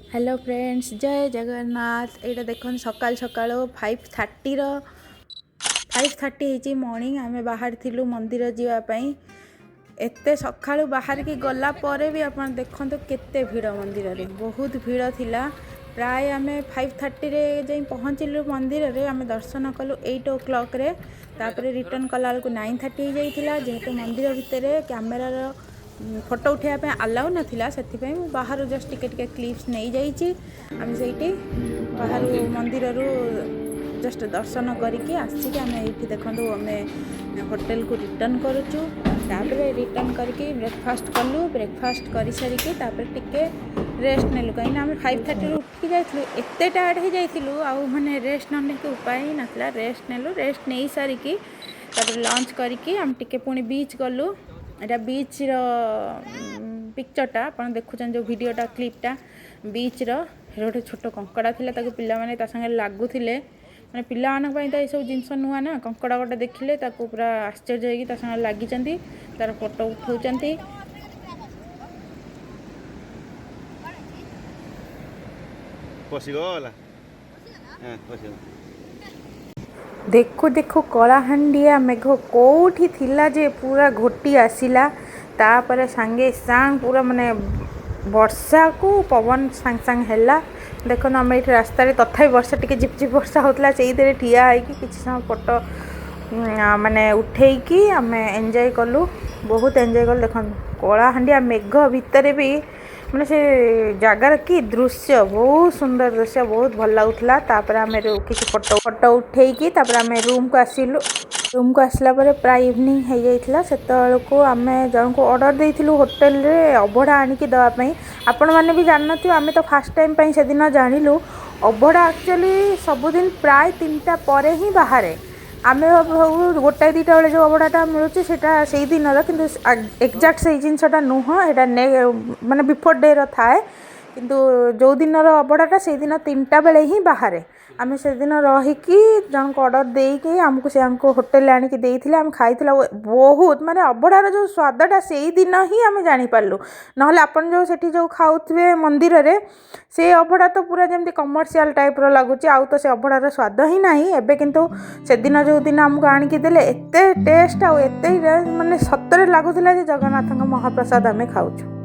Hello friends, जय जगन्नाथ। यहाँ देखो सकाल सकाल 5:30 मॉर्निंग आमे बाहर थिलु मंदिर जीवापाई। एते सकाळु बाहर की गला परे भी आपण देखंतु केते भीड़ मंदिर रे, बहुत भीड़ थिला। प्राय आमे 5:30 रे जाई पहुँचलु मंदिर रे। आमे दर्शन कलु 8 o'clock रे, तापरे रिटर्न कला बेलू 9:30 हो जाइथिला। जेहेतु मंदिर भितर कैमेरा फोटो उठाइबा अलाउ नथिला, सेथिपई मु बाहर जस्ट टिके क्लिप्स नहीं जाइछि। आमे सेठी बाहर मंदिर रु जस्ट दर्शन करिके आसिके आमे एठी देखंतु आमे होटल को रिटर्न करूचु। तापरे रिटर्न करके ब्रेकफास्ट कलु। ब्रेकफास्ट करि सारिके तापरे टिके रेस्ट नेलु, कहीं आमे 5:30 उठिक जाइथिलु। एते टायर्ड हो जाइथिलु, आउ माने रेस्ट नने के उपाय ही नथिला। रेस्ट नेलु। रेस्ट नहीं सारिकी तापरे लंच करिके आम टिके पुणी बीच गलु। एटा बीच रो पिक्चरटा आपण देखुछन, जो वीडियोटा क्लिपटा बीच रो गोटे छोट कंकड़ा थिला, ताको पिला माने ता संगे लागुथिले। माने पिला मानक पई त ए सब जिंस नुआ ना, कंकड़ा गोटे देखिले ताको पूरा आश्चर्य होगी ता संगे लागिचंती, तार फोटो उठौचंती। पसिगला हां पसिगला। देखो देखो कलाहांडिया मेघ कोठी थिला जे पूरा घोटी आसिला। तापर सांगे सांग पूरा माने वर्षा को पवन सांग सांग हैला। देखो आम ये रास्ता तथापि वर्षा टिके झिपझिप वर्षा होता, से ठिया होगी किसी समय फोटो माने उठेकी आम एंजॉय कलु। बहुत एंजॉय कलु। देख कलाहांडिया मेघ भितर भी माने से जगार कि दृश्य बहुत सुंदर दृश्य, बहुत भल लगुला। तापर आम किसी फोटो उठेकी तापर आम रूम को आसिलु। रूम को आसला परे प्राय इवनिंग हो जाइथिला। सेतबेलको आमे जन को ऑर्डर देइथिलु होटल रे अबड़ा आनिकी दवा पई। आपण माने भी जान नथियो, आमे तो फर्स्ट टाइम पई से दिन जानिलु। अबड़ा एक्चुअली सबुदिन प्राय 3टा परे ही बाहर। आमे गोटाए 2टा बेले जो अबड़ाटा मिलुची सेटा सेई दिनर, किंतु एक्जाक्ट से जिनसटा नुह, एटा माने बिफोर डे रो थाए। किंतु जो दिनर अबड़ाटा से दिन 3टा बेले ही बाहर। आमे से दिन रहीकि जन को ऑर्डर देके आमको से हमको होटल आनिकी देइथिले। आम खाइथिला बहुत माने अबड़ार जो स्वादटा से दिन ही आमे जानि पारलु। नहले आपन जो सेठी जो खाउथबे मंदिर रे, से अबड़ा तो पूरा जेमती कमर्शियल टाइप रो लागुची, आउ तो से अबड़ार स्वाद ही नाही। एबे किंतु से दिन जो दिन हमको आनिकी देले एते टेस्ट आउ एते माने सत्तरे लागुथिला जे जगन्नाथଙ୍କ महाप्रसाद आमे खाउछु।